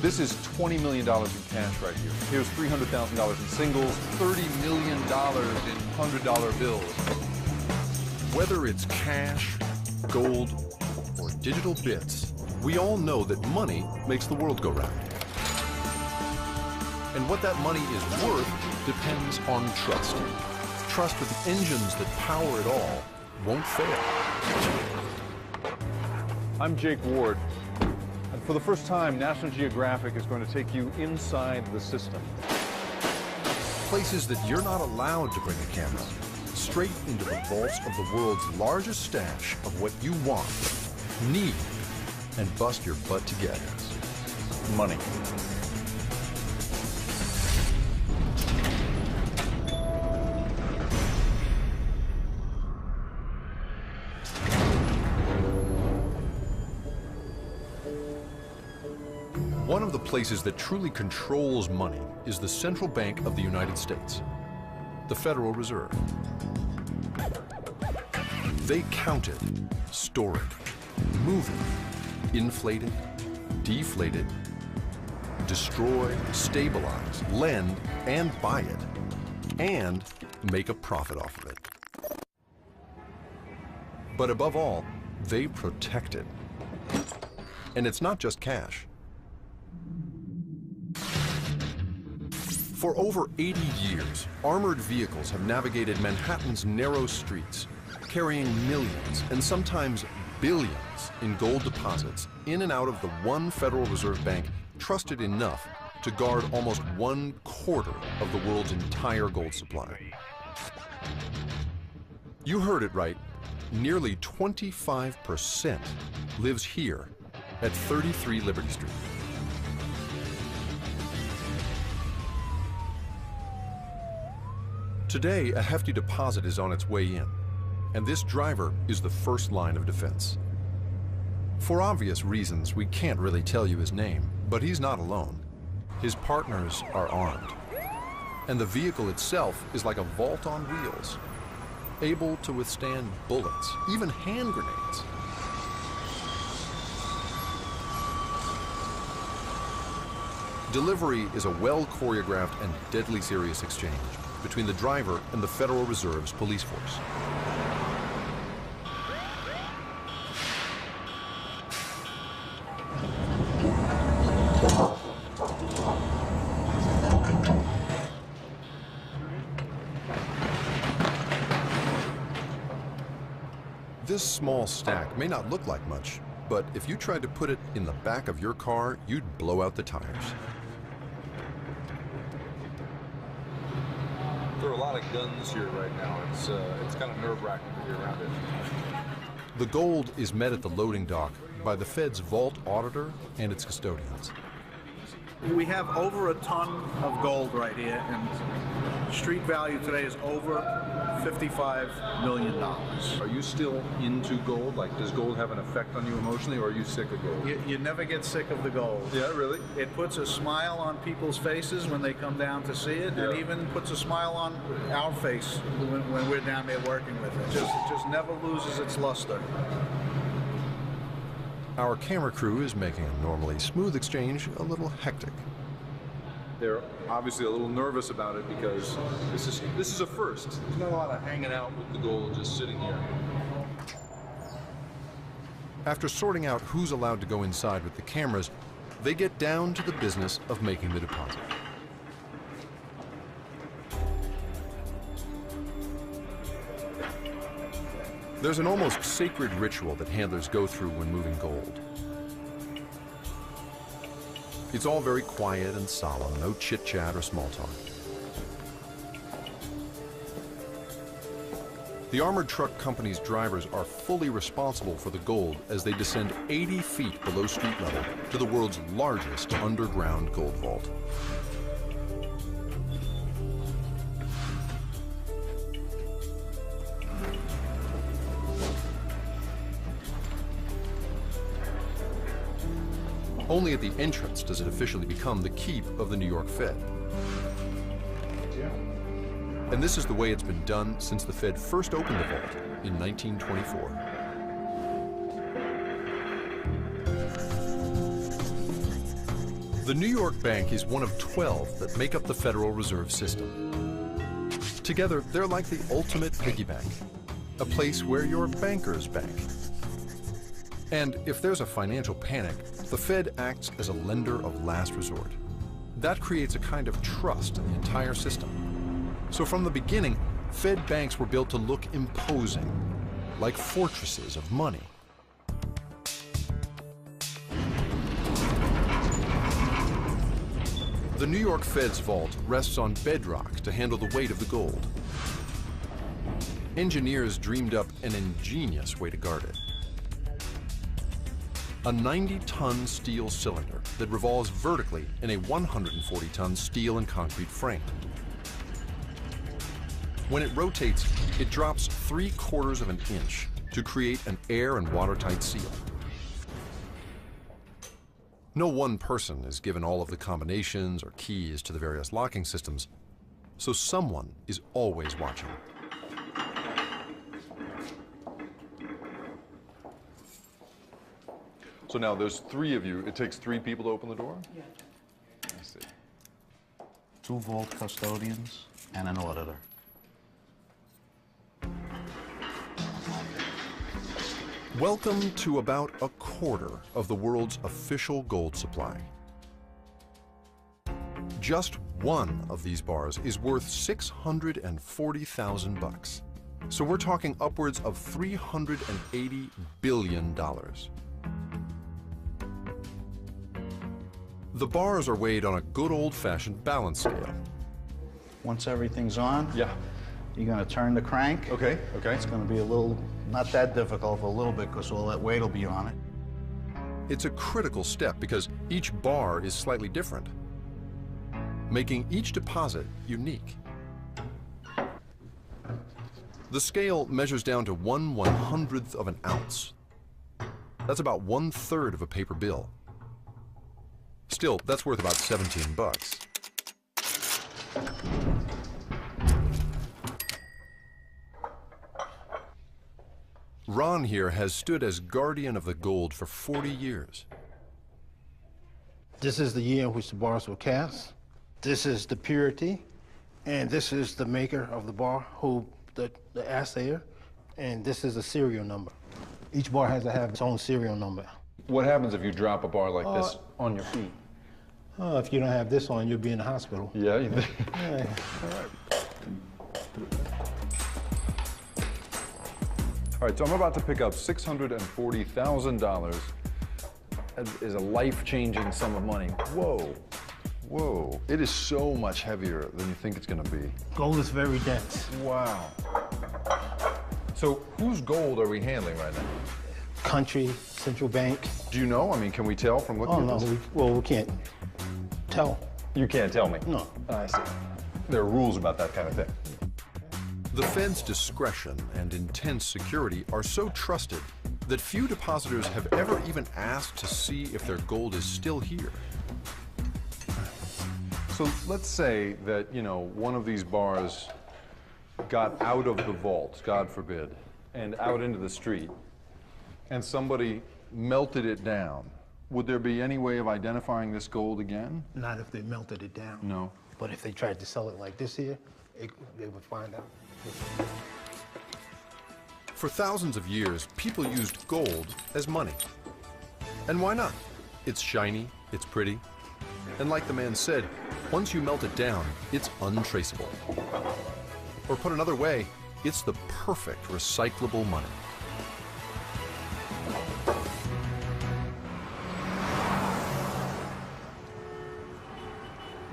This is $20 million in cash right here. Here's $300,000 in singles, $30 million in $100 bills. Whether it's cash, gold, or digital bits, we all know that money makes the world go round. And what that money is worth depends on trust. Trust that the engines that power it all won't fail. I'm Jake Ward, and for the first time, National Geographic is going to take you inside the system. Places that you're not allowed to bring a camera, straight into the vaults of the world's largest stash of what you want, need, and bust your butt to get. Money. One of the places that truly controls money is the Central Bank of the United States, the Federal Reserve. They count it, store it, move it, inflate it, deflate it, destroy, stabilize, lend, and buy it, and make a profit off of it. But above all, they protect it. And it's not just cash. For over 80 years, armored vehicles have navigated Manhattan's narrow streets, carrying millions and sometimes billions in gold deposits in and out of the one Federal Reserve Bank trusted enough to guard almost 1/4 of the world's entire gold supply. You heard it right. Nearly 25% lives here at 33 Liberty Street. Today, a hefty deposit is on its way in, and this driver is the first line of defense. For obvious reasons, we can't really tell you his name, but he's not alone. His partners are armed, and the vehicle itself is like a vault on wheels, able to withstand bullets, even hand grenades. Delivery is a well-choreographed and deadly serious exchange between the driver and the Federal Reserve's police force. This small stack may not look like much, but if you tried to put it in the back of your car, you'd blow out the tires. There are a lot of guns here right now. It's kind of nerve-wracking to be around it. The gold is met at the loading dock by the Fed's vault auditor and its custodians. We have over a ton of gold right here, and street value today is over $55 million. Are you still into gold? Like, does gold have an effect on you emotionally, or are you sick of gold? You never get sick of the gold. Yeah, really? It puts a smile on people's faces when they come down to see it, and even puts a smile on our face when we're down there working with it. It just never loses its luster. Our camera crew is making a normally smooth exchange a little hectic. They're obviously a little nervous about it because this is a first. There's not a lot of hanging out with the gold just sitting here. After sorting out who's allowed to go inside with the cameras, they get down to the business of making the deposit. There's an almost sacred ritual that handlers go through when moving gold. It's all very quiet and solemn, no chit-chat or small talk. The armored truck company's drivers are fully responsible for the gold as they descend 80 feet below street level to the world's largest underground gold vault. Only at the entrance does it officially become the keep of the New York Fed. And this is the way it's been done since the Fed first opened the vault in 1924. The New York Bank is one of 12 that make up the Federal Reserve System. Together, they're like the ultimate piggy bank, a place where your bankers bank. And if there's a financial panic, the Fed acts as a lender of last resort. That creates a kind of trust in the entire system. So from the beginning, Fed banks were built to look imposing, like fortresses of money. The New York Fed's vault rests on bedrock to handle the weight of the gold. Engineers dreamed up an ingenious way to guard it. A 90-ton steel cylinder that revolves vertically in a 140-ton steel and concrete frame. When it rotates, it drops 3/4 of an inch to create an air and watertight seal. No one person is given all of the combinations or keys to the various locking systems, so someone is always watching. So now there's 3 of you. It takes 3 people to open the door? Yeah. I see. 2 vault custodians and an auditor. Welcome to about a quarter of the world's official gold supply. Just one of these bars is worth $640,000. So we're talking upwards of $380 billion. The bars are weighed on a good old-fashioned balance scale. Once everything's on, Yeah. you're gonna turn the crank. Okay, okay. It's gonna be a little, not that difficult, but a little bit, because all that weight will be on it. It's a critical step because each bar is slightly different, making each deposit unique. The scale measures down to 1/100th of an ounce. That's about 1/3 of a paper bill. Still, that's worth about 17 bucks. Ron here has stood as guardian of the gold for 40 years. This is the year in which the bars were cast. This is the purity, and this is the maker of the bar, the assayer, and this is a serial number. Each bar has to have its own serial number. What happens if you drop a bar like this on your feet? If you don't have this on, you'll be in the hospital. Yeah, you think? Yeah. All right, so I'm about to pick up $640,000. That is a life-changing sum of money. Whoa, whoa. It is so much heavier than you think it's gonna be. Gold is very dense. Wow. So whose gold are we handling right now? Country, central bank. Do you know? I mean, can we tell from looking Oh, at no, this? we can't tell. You can't tell me? No. I see. There are rules about that kind of thing. The Fed's discretion and intense security are so trusted that few depositors have ever even asked to see if their gold is still here. So let's say that, you know, one of these bars got out of the vault, God forbid, and out into the street, and somebody melted it down. Would there be any way of identifying this gold again? Not if they melted it down. No. But if they tried to sell it like this here, they would find out. For thousands of years, people used gold as money. And why not? It's shiny, it's pretty, and like the man said, once you melt it down, it's untraceable. Or put another way, it's the perfect recyclable money.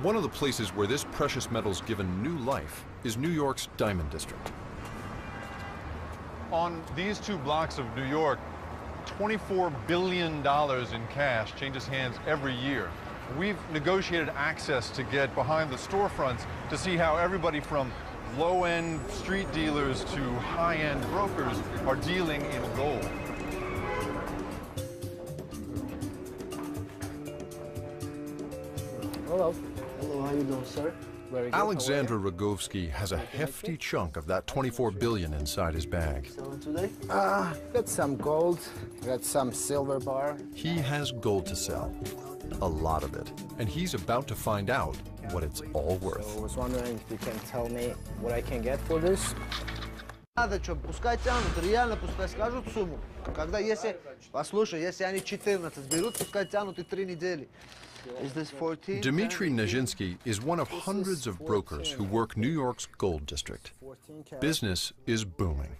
One of the places where this precious metal's given new life is New York's Diamond District. On these 2 blocks of New York, $24 billion in cash changes hands every year. We've negotiated access to get behind the storefronts to see how everybody from low-end street dealers to high-end brokers are dealing in gold. Hello. Hello, how you doing, sir? Very good. Alexander Rogovsky has a hefty chunk of that $24 billion inside his bag. Selling today? Got some gold, got some silver bar. He has gold to sell, a lot of it, and he's about to find out what it's all worth. So I was wondering if you can tell me what I can get for this. Надо что, пускай тянут, реально пускай скажут сумму. Когда если, послушай, если они 14 берут, пускай тянут и 3 недели. Is this 14? Dmitry Nijinsky is one of hundreds of brokers who work New York's gold district. Business is booming.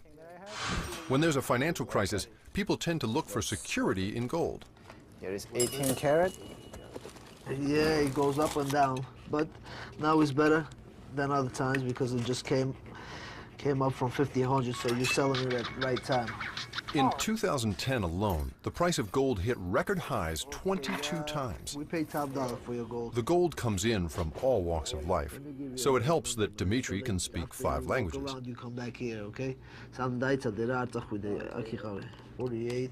When there's a financial crisis, people tend to look for security in gold. Here is 18 karat. Yeah, it goes up and down, but now it's better than other times because it just came up from 1,500, so you're selling it at the right time. In 2010 alone, the price of gold hit record highs 22 times. We pay top dollar for your gold. The gold comes in from all walks of life, so it helps that Dmitry can speak 5 languages. You come back here, okay? 48,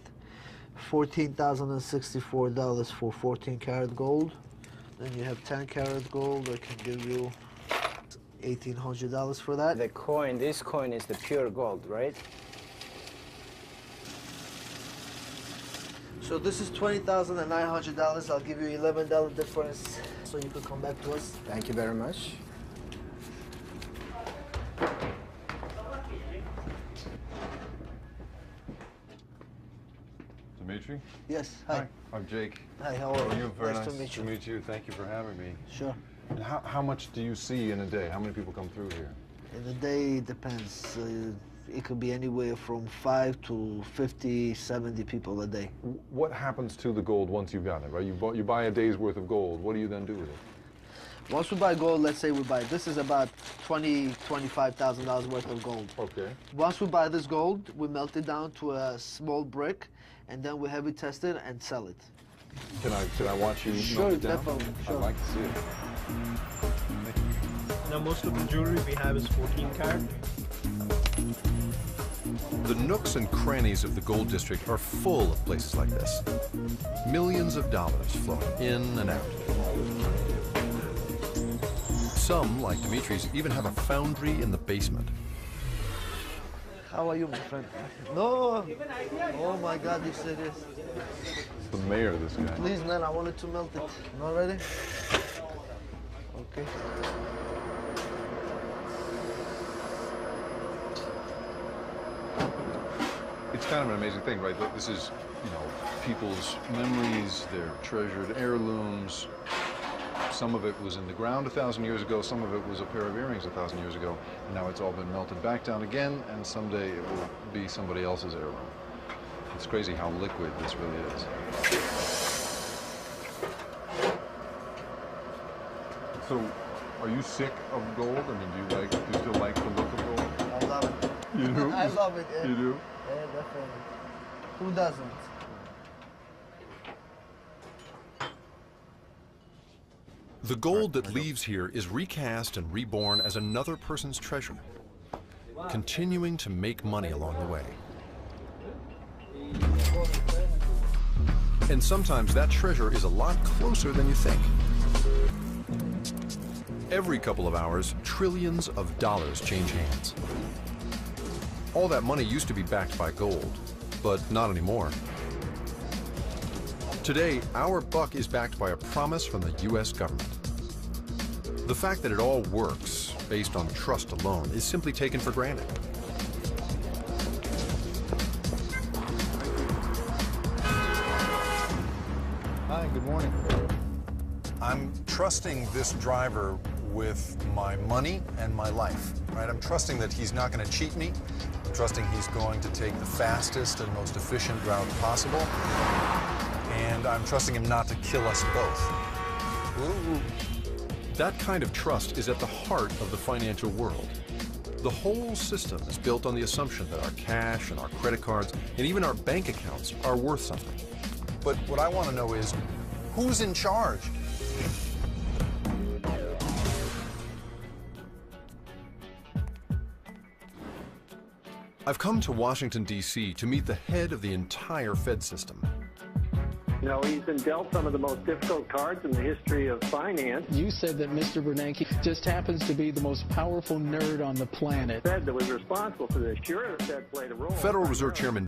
$14,064 for 14 karat gold. Then you have 10 karat gold. I can give you $1,800 for that. The coin, this coin is the pure gold, right? So this is $20,900. I'll give you $11 difference so you can come back to us. Thank you very much. Dmitry? Yes, hi. I'm Jake. Hi, how How are are you? you? Very nice to meet you. to meet you. Thank you for having me. Sure. And how much do you see in a day? How many people come through here? In a day, it depends. It could be anywhere from 5 to 50, 70 people a day. What happens to the gold once you've got it, right? You buy a day's worth of gold. What do you then do with it? Once we buy gold, let's say we buy, this is about $25,000 worth of gold. Okay. Once we buy this gold, we melt it down to a small brick, and then we have it tested and sell it. Can I watch you Sure, melt it down? definitely, sure. I'd like to see it. Now most of the jewelry we have is 14 karat. The nooks and crannies of the gold district are full of places like this. Millions of dollars flowing in and out. Some, like Dmitry's, even have a foundry in the basement. How are you, my friend? No! Oh my God, you serious? It's the mayor, this guy. Please, man, I wanted to melt it. Not ready? Okay. It's kind of an amazing thing, right? This is, people's memories, their treasured heirlooms. Some of it was in the ground 1,000 years ago, some of it was a pair of earrings 1,000 years ago, and now it's all been melted back down again, and someday it will be somebody else's heirloom. It's crazy how liquid this really is. So, are you sick of gold? I mean, do you still like the look of gold? I love it. You do? I love it, yeah. You do? Yeah, definitely. Who doesn't? The gold that leaves here is recast and reborn as another person's treasure, continuing to make money along the way. And sometimes that treasure is a lot closer than you think. Every couple of hours, trillions of dollars change hands. All that money used to be backed by gold, but not anymore. Today, our buck is backed by a promise from the U.S. government. The fact that it all works based on trust alone is simply taken for granted. Hi, good morning. I'm trusting this driver with my money and my life, right? I'm trusting that he's not going to cheat me. I'm trusting he's going to take the fastest and most efficient route possible. And I'm trusting him not to kill us both. Ooh. That kind of trust is at the heart of the financial world. The whole system is built on the assumption that our cash and our credit cards and even our bank accounts are worth something. But what I want to know is, who's in charge? I've come to Washington, D.C. to meet the head of the entire Fed system. He's been dealt some of the most difficult cards in the history of finance. You said that Mr. Bernanke just happens to be the most powerful nerd on the planet. The Fed that was responsible for this. Sure, the Fed played a role. Federal Reserve Chairman